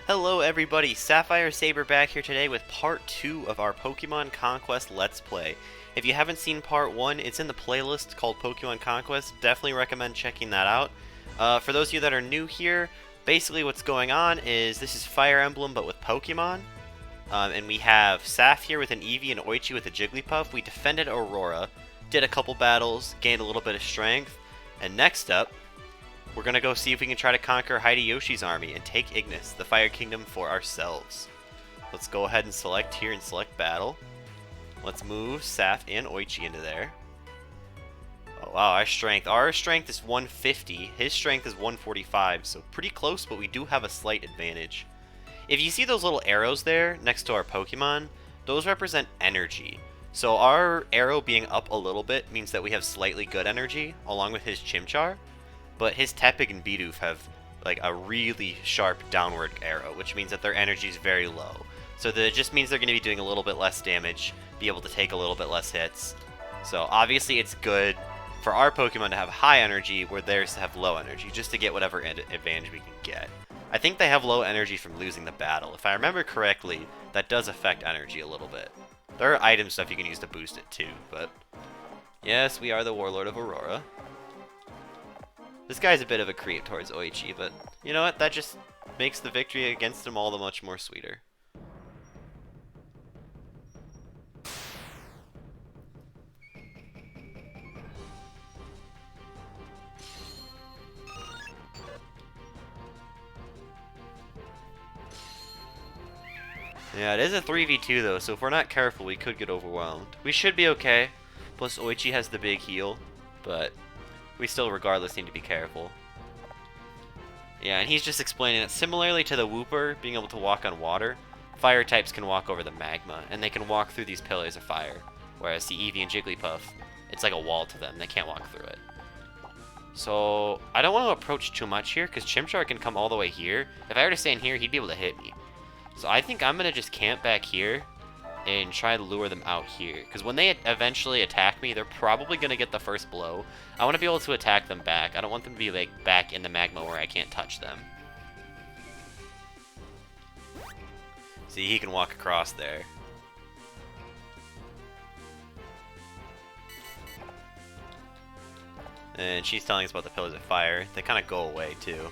Hello everybody, Sapphire Saber back here today with part 2 of our Pokemon Conquest Let's Play. If you haven't seen part 1, it's in the playlist called Pokemon Conquest. Definitely recommend checking that out. For those of you that are new here, basically what's going on is this is Fire Emblem but with Pokemon. And we have Saf here with an Eevee and Oichi with a Jigglypuff. We defended Aurora, did a couple battles, gained a little bit of strength, and next up, we're going to go see if we can try to conquer Hideyoshi's army and take Ignis, the Fire Kingdom, for ourselves. Let's go ahead and select here and select battle. Let's move Saf and Oichi into there. Oh wow, our strength is 150, his strength is 145, so pretty close, but we do have a slight advantage. If you see those little arrows there next to our Pokemon, those represent energy. So our arrow being up a little bit means that we have slightly good energy, along with his Chimchar. But his Tepig and Bidoof have like a really sharp downward arrow, which means that their energy is very low. So that it just means they're going to be doing a little bit less damage, be able to take a little bit less hits. So obviously it's good for our Pokemon to have high energy where theirs have low energy, just to get whatever advantage we can get. I think they have low energy from losing the battle. If I remember correctly, that does affect energy a little bit. There are item stuff you can use to boost it too, but yes, we are the Warlord of Aurora. This guy's a bit of a creep towards Oichi, but you know what? That just makes the victory against him all the much more sweeter. Yeah, it is a 3v2 though, so if we're not careful, we could get overwhelmed. We should be okay. Plus, Oichi has the big heal, but we still, regardless, need to be careful. Yeah, and he's just explaining that similarly to the Wooper being able to walk on water, fire types can walk over the magma, and they can walk through these pillars of fire. Whereas the Eevee and Jigglypuff, it's like a wall to them. They can't walk through it. So, I don't want to approach too much here, because Chimchar can come all the way here. If I were to stand here, he'd be able to hit me. So I think I'm going to just camp back here and try to lure them out here. Because when they eventually attack me, they're probably going to get the first blow. I want to be able to attack them back. I don't want them to be like back in the magma where I can't touch them. See, he can walk across there. And she's telling us about the pillars of fire. They kind of go away too.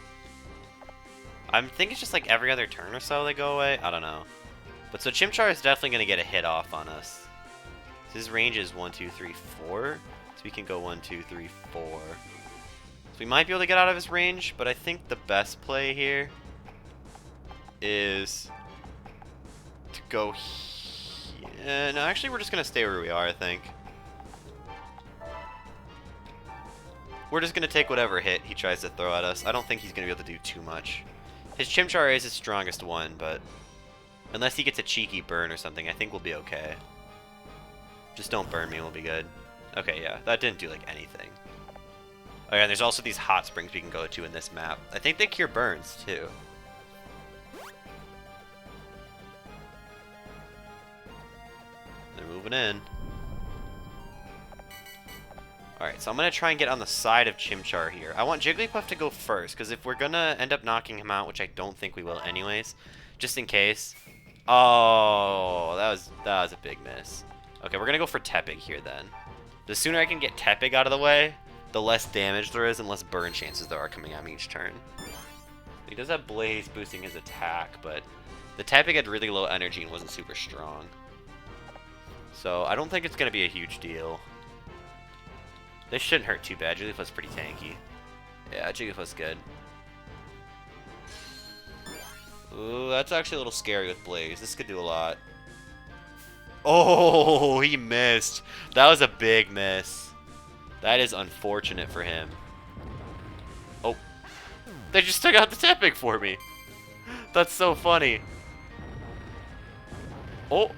I think it's just like every other turn or so they go away. I don't know. But so Chimchar is definitely going to get a hit off on us. So his range is 1, 2, 3, 4. So we can go 1, 2, 3, 4. So we might be able to get out of his range, but I think the best play here is to go here. No, actually we're just going to stay where we are, I think. We're just going to take whatever hit he tries to throw at us. I don't think he's going to be able to do too much. His Chimchar is his strongest one, but unless he gets a cheeky burn or something, I think we'll be okay. Just don't burn me, we'll be good. Okay, yeah, that didn't do, like, anything. Oh, yeah, and there's also these hot springs we can go to in this map. I think they cure burns, too. They're moving in. Alright, so I'm going to try and get on the side of Chimchar here. I want Jigglypuff to go first, because if we're going to end up knocking him out, which I don't think we will anyways, just in case. Oh, that was a big miss. Okay, we're going to go for Tepig here then. The sooner I can get Tepig out of the way, the less damage there is and less burn chances there are coming at me each turn. He does have Blaze boosting his attack, but the Tepig had really low energy and wasn't super strong. So I don't think it's going to be a huge deal. This shouldn't hurt too bad. Jigglypuff's pretty tanky. Yeah, Jigglypuff's good. Ooh, that's actually a little scary with Blaze. This could do a lot. Oh, he missed. That was a big miss. That is unfortunate for him. Oh. They just took out the Tepig for me. That's so funny. Oh.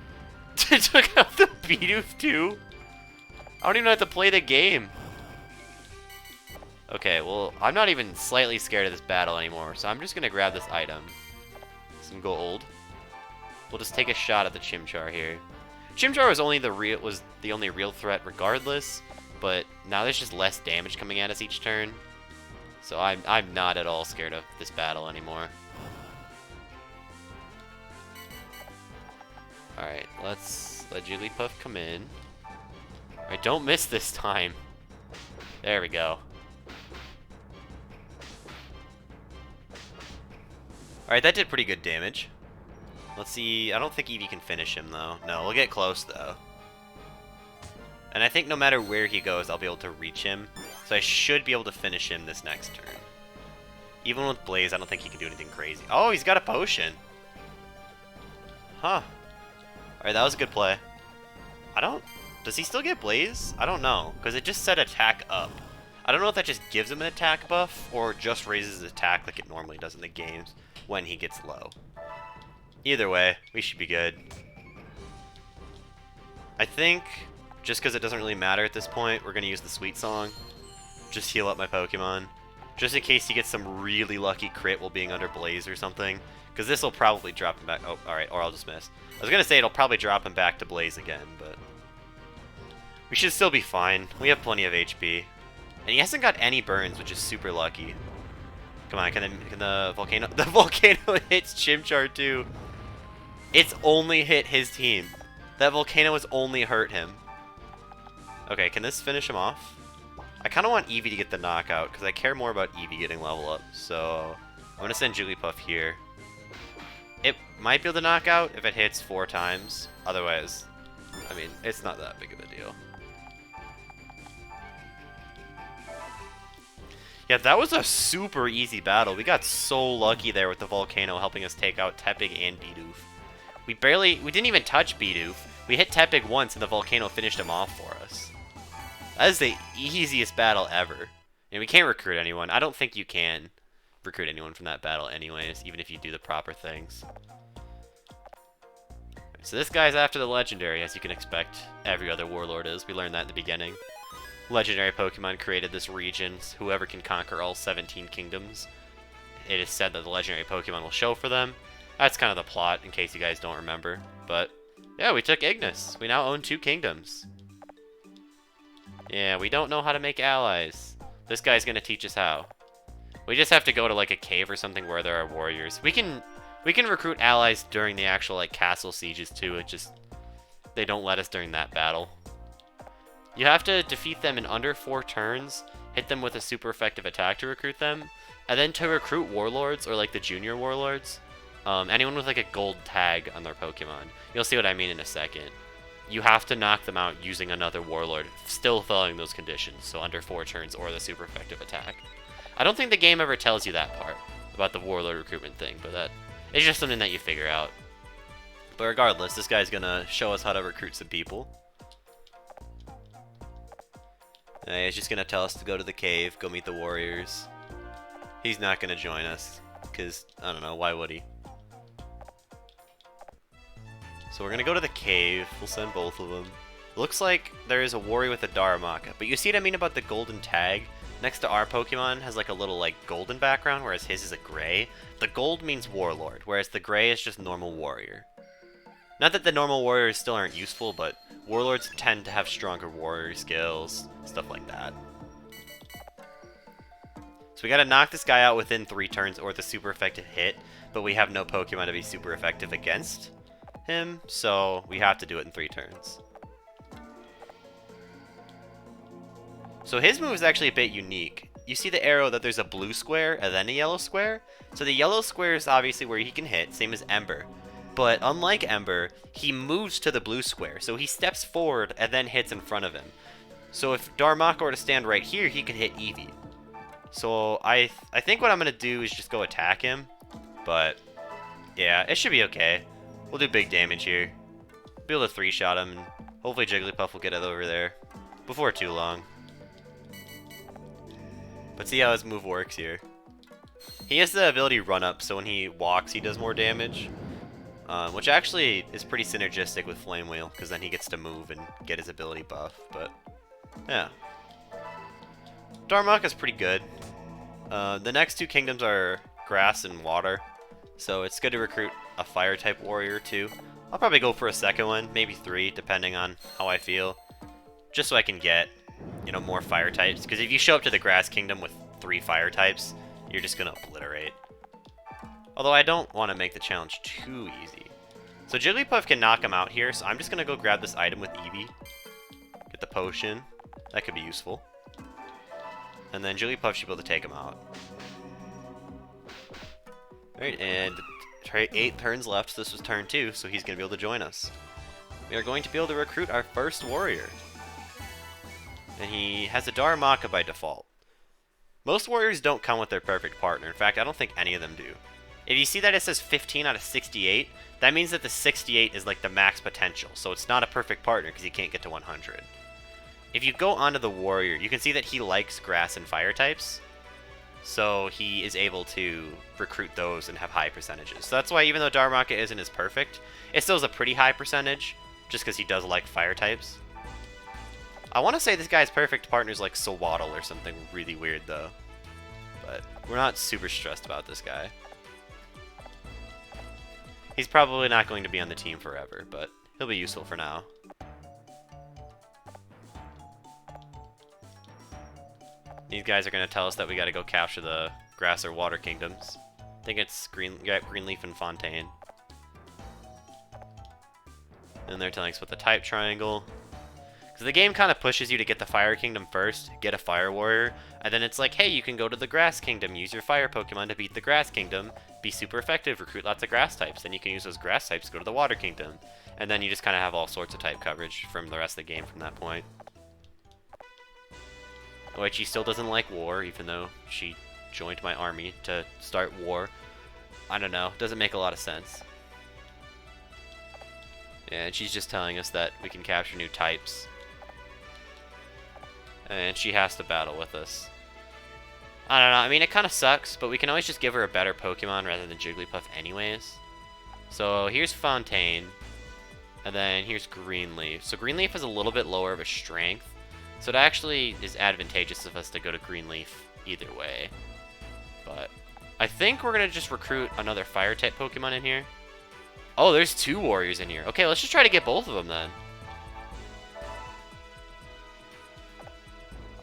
They took out the Bidoof too? I don't even have to play the game. Okay, well, I'm not even slightly scared of this battle anymore, so I'm just gonna grab this item. Some gold. We'll just take a shot at the Chimchar here. Chimchar was the only real threat regardless, but now there's just less damage coming at us each turn. So I'm not at all scared of this battle anymore. Alright, let's let Jigglypuff come in. Alright, don't miss this time. There we go. Alright, that did pretty good damage. Let's see, I don't think Eevee can finish him though. No, we'll get close though. And I think no matter where he goes, I'll be able to reach him. So I should be able to finish him this next turn. Even with Blaze, I don't think he can do anything crazy. Oh, he's got a potion. Huh. Alright, that was a good play. Does he still get Blaze? I don't know, because it just said attack up. I don't know if that just gives him an attack buff, or just raises his attack like it normally does in the games when he gets low. Either way, we should be good. I think, just because it doesn't really matter at this point, we're going to use the Sweet Song. Just heal up my Pokemon. Just in case he gets some really lucky crit while being under Blaze or something. Because this will probably drop him back. Oh, alright, or I'll just miss. I was going to say it'll probably drop him back to Blaze again, but... we should still be fine. We have plenty of HP. And he hasn't got any burns, which is super lucky. Come on, can the Volcano... the Volcano hits Chimchar too. It's only hit his team. That Volcano has only hurt him. Okay, can this finish him off? I kind of want Eevee to get the knockout, because I care more about Eevee getting level up. So, I'm going to send Jigglypuff here. It might be able to knock out if it hits 4 times. Otherwise, I mean, it's not that big of a deal. Yeah, that was a super easy battle. We got so lucky there with the Volcano helping us take out Tepig and Bidoof. We didn't even touch Bidoof. We hit Tepig once and the Volcano finished him off for us. That is the easiest battle ever. And we can't recruit anyone. I don't think you can recruit anyone from that battle anyways, even if you do the proper things. So this guy's after the Legendary, as you can expect. Every other Warlord is. We learned that in the beginning. Legendary Pokemon created this region. Whoever can conquer all 17 kingdoms. It is said that the Legendary Pokemon will show for them. That's kind of the plot, in case you guys don't remember. But, yeah, we took Ignis. We now own 2 kingdoms. Yeah, we don't know how to make allies. This guy's gonna teach us how. We just have to go to, like, a cave or something where there are warriors. We can recruit allies during the actual, like, castle sieges, too. It just... they don't let us during that battle. You have to defeat them in under 4 turns, hit them with a super effective attack to recruit them, and then to recruit warlords, or, like, the junior warlords, anyone with, like, a gold tag on their Pokemon. You'll see what I mean in a second. You have to knock them out using another warlord, still following those conditions, so under 4 turns or the super effective attack. I don't think the game ever tells you that part, about the warlord recruitment thing, but that it's just something that you figure out. But regardless, this guy's gonna show us how to recruit some people. He's just gonna tell us to go to the cave, go meet the warriors. He's not gonna join us, because, I don't know, why would he? So we're gonna go to the cave, we'll send both of them. Looks like there is a warrior with a Darumaka, but you see what I mean about the golden tag? Next to our Pokemon has like a little like golden background, whereas his is a gray. The gold means warlord, whereas the gray is just normal warrior. Not that the normal warriors still aren't useful, but warlords tend to have stronger warrior skills, stuff like that. So we gotta knock this guy out within 3 turns or the super effective hit, but we have no Pokemon to be super effective against him, so we have to do it in 3 turns. So his move is actually a bit unique. You see the arrow that there's a blue square and then a yellow square? So the yellow square is obviously where he can hit, same as Ember. But unlike Ember, he moves to the blue square, so he steps forward and then hits in front of him. So if Darumaka were to stand right here, he could hit Eevee. So I think what I'm going to do is just go attack him. But yeah, it should be okay. We'll do big damage here. Be able to 3-shot him, and hopefully Jigglypuff will get it over there before too long. But see how his move works here. He has the ability Run Up, so when he walks, he does more damage. Which actually is pretty synergistic with Flame Wheel, because then he gets to move and get his ability buff. But yeah, Darumaka's pretty good. The next 2 kingdoms are grass and water, so it's good to recruit a fire type warrior too. I'll probably go for a second one, maybe 3, depending on how I feel, just so I can get, you know, more fire types. Because if you show up to the grass kingdom with 3 fire types, you're just gonna obliterate. Although I don't want to make the challenge too easy. So Jigglypuff can knock him out here, so I'm just going to go grab this item with Eevee. Get the potion. That could be useful. And then Jigglypuff should be able to take him out. Alright, and 8 turns left, so this was turn 2, so he's going to be able to join us. We are going to be able to recruit our first warrior. And he has a Darumaka by default. Most warriors don't come with their perfect partner. In fact, I don't think any of them do. If you see that it says 15 out of 68, that means that the 68 is like the max potential, so it's not a perfect partner because he can't get to 100. If you go onto the warrior, you can see that he likes grass and fire types, so he is able to recruit those and have high percentages. So that's why even though Darumaka isn't as perfect, it still is a pretty high percentage, just because he does like fire types. I want to say this guy's perfect partner is like Sawaddle or something really weird though, but we're not super stressed about this guy. He's probably not going to be on the team forever, but he'll be useful for now. These guys are going to tell us that we got to go capture the grass or water kingdoms. I think it's Greenleaf and Fontaine. And they're telling us about the type triangle. Because the game kind of pushes you to get the fire kingdom first, get a fire warrior, and then it's like, hey, you can go to the grass kingdom, use your fire Pokemon to beat the grass kingdom, be super effective, recruit lots of grass types, then you can use those grass types to go to the water kingdom. And then you just kind of have all sorts of type coverage from the rest of the game from that point. Which she still doesn't like war, even though she joined my army to start war. I don't know, doesn't make a lot of sense. Yeah, and she's just telling us that we can capture new types. And she has to battle with us. I don't know, I mean, it kind of sucks, but we can always just give her a better Pokemon rather than Jigglypuff anyways. So here's Fontaine, and then here's Greenleaf. So Greenleaf has a little bit lower of a strength, so it actually is advantageous of us to go to Greenleaf either way. But I think we're going to just recruit another Fire-type Pokemon in here. Oh, there's 2 warriors in here. Okay, let's just try to get both of them then.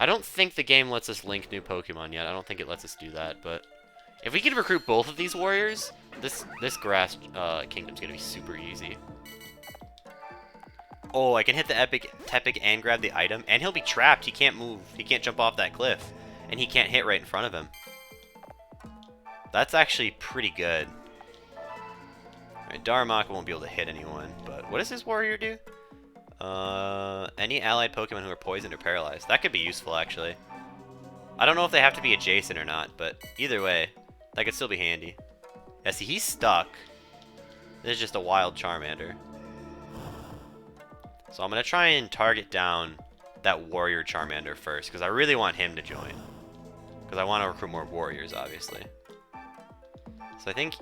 I don't think the game lets us link new Pokemon yet. I don't think it lets us do that, but if we could recruit both of these warriors, this grass kingdom's gonna be super easy. Oh, I can hit the Tepig and grab the item, and he'll be trapped. He can't move. He can't jump off that cliff, and he can't hit right in front of him. That's actually pretty good. Alright, Darumaka won't be able to hit anyone, but what does his warrior do? Any allied Pokemon who are poisoned or paralyzed. That could be useful, actually. I don't know if they have to be adjacent or not, but either way, that could still be handy. Yeah, see, he's stuck. This is just a wild Charmander. So I'm going to try and target down that warrior Charmander first, because I really want him to join. Because I want to recruit more warriors, obviously. So I think...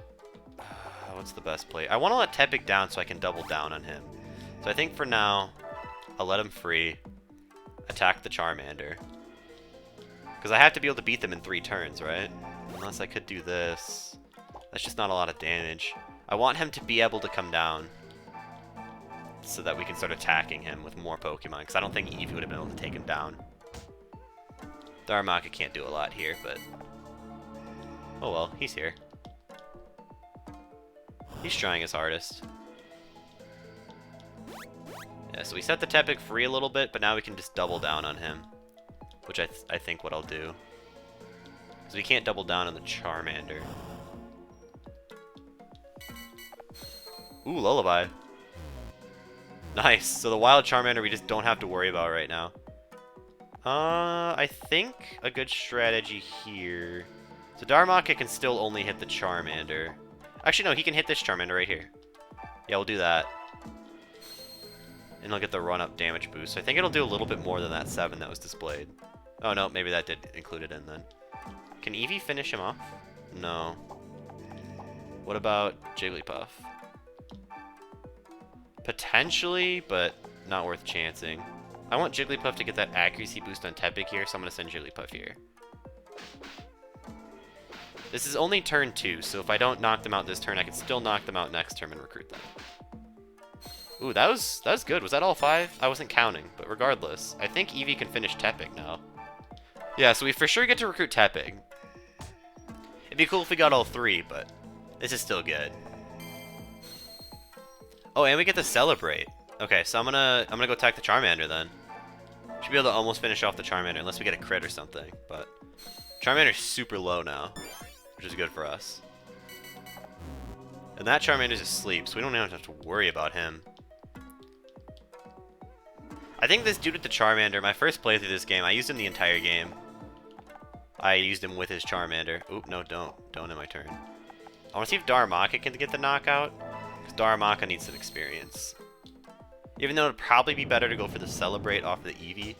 what's the best play? I want to let Tepig down so I can double down on him. So I think for now, I'll let him free, attack the Charmander. Because I have to be able to beat them in 3 turns, right? Unless I could do this. That's just not a lot of damage. I want him to be able to come down so that we can start attacking him with more Pokemon, because I don't think Eevee would have been able to take him down. Darumaka can't do a lot here, but... oh well, he's here. He's trying his hardest. Yeah, so we set the Tepig free a little bit, but now we can just double down on him. Which I think what I'll do. Because we can't double down on the Charmander. Ooh, Lullaby. Nice. So the wild Charmander we just don't have to worry about right now. I think a good strategy here... so Darumaka can still only hit the Charmander. Actually, no, he can hit this Charmander right here. Yeah, we'll do that. And he'll get the run-up damage boost. So I think it'll do a little bit more than that 7 that was displayed. Oh, no, maybe that did include it in then. Can Eevee finish him off? No. What about Jigglypuff? Potentially, but not worth chancing. I want Jigglypuff to get that accuracy boost on Tepig here, so I'm going to send Jigglypuff here. This is only turn 2, so if I don't knock them out this turn, I can still knock them out next turn and recruit them. Ooh, that was good. Was that all 5? I wasn't counting, but regardless, I think Eevee can finish Tepig now. Yeah, so we for sure get to recruit Tepig. It'd be cool if we got all 3, but this is still good. Oh, and we get to celebrate. Okay, so I'm gonna go attack the Charmander then. Should be able to almost finish off the Charmander unless we get a crit or something. But Charmander's super low now, which is good for us. And that Charmander's asleep, so we don't even have to worry about him. I think this dude with the Charmander, my first playthrough of this game, I used him the entire game. I used him with his Charmander. Oop, no, don't. Don't in my turn. I want to see if Darumaka can get the knockout, because Darumaka needs some experience. Even though it'd probably be better to go for the Celebrate off the Eevee,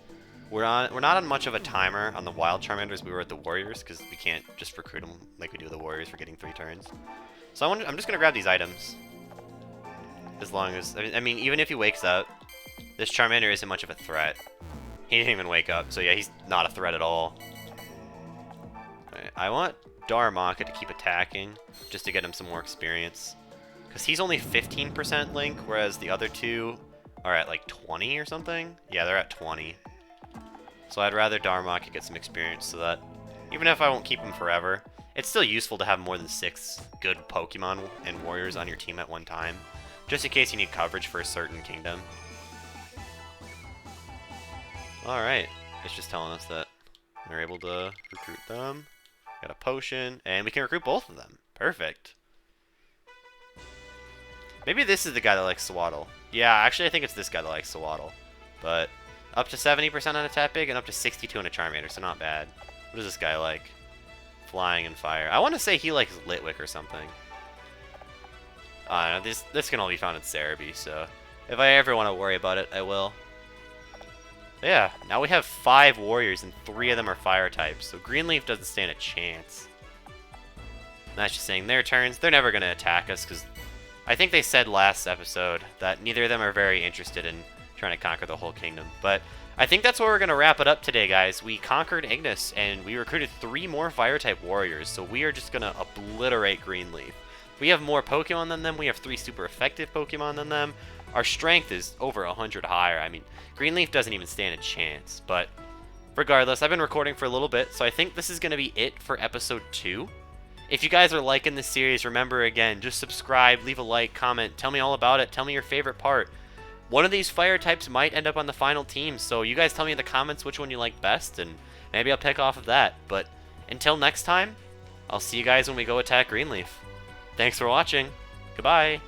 we're not on much of a timer on the Wild Charmanders we were at the Warriors, because we can't just recruit them like we do the Warriors for getting 3 turns. So I'm just gonna grab these items, as long as I mean even if he wakes up, this Charmander isn't much of a threat. He didn't even wake up, so yeah, he's not a threat at all. Right, I want Darumaka to keep attacking, just to get him some more experience. Because he's only 15% Link, whereas the other two are at like 20 or something? Yeah, they're at 20. So I'd rather Darumaka get some experience so that, even if I won't keep him forever, it's still useful to have more than 6 good Pokemon and Warriors on your team at one time. Just in case you need coverage for a certain kingdom. Alright, it's just telling us that we're able to recruit them. Got a potion, and we can recruit both of them. Perfect. Maybe this is the guy that likes Swaddle. Yeah, actually I think it's this guy that likes Swaddle. But up to 70% on a Tepig and up to 62 on a Charmander, so not bad. What does this guy like? Flying and fire. I want to say he likes Litwick or something. No, this can all be found in Cerebi, so if I ever want to worry about it, I will. But yeah, now we have 5 Warriors and 3 of them are Fire types, so Greenleaf doesn't stand a chance. And that's just saying their turns. They're never going to attack us, because I think they said last episode that neither of them are very interested in trying to conquer the whole kingdom. But I think that's where we're going to wrap it up today, guys. We conquered Ignis, and we recruited 3 more Fire-type Warriors, so we are just going to obliterate Greenleaf. We have more Pokemon than them. We have 3 super effective Pokemon than them. Our strength is over 100 higher. I mean, Greenleaf doesn't even stand a chance. But regardless, I've been recording for a little bit, so I think this is going to be it for episode 2. If you guys are liking this series, remember again, just subscribe, leave a like, comment, tell me all about it, tell me your favorite part. One of these fire types might end up on the final team, so you guys tell me in the comments which one you like best, and maybe I'll pick off of that. But until next time, I'll see you guys when we go attack Greenleaf. Thanks for watching. Goodbye.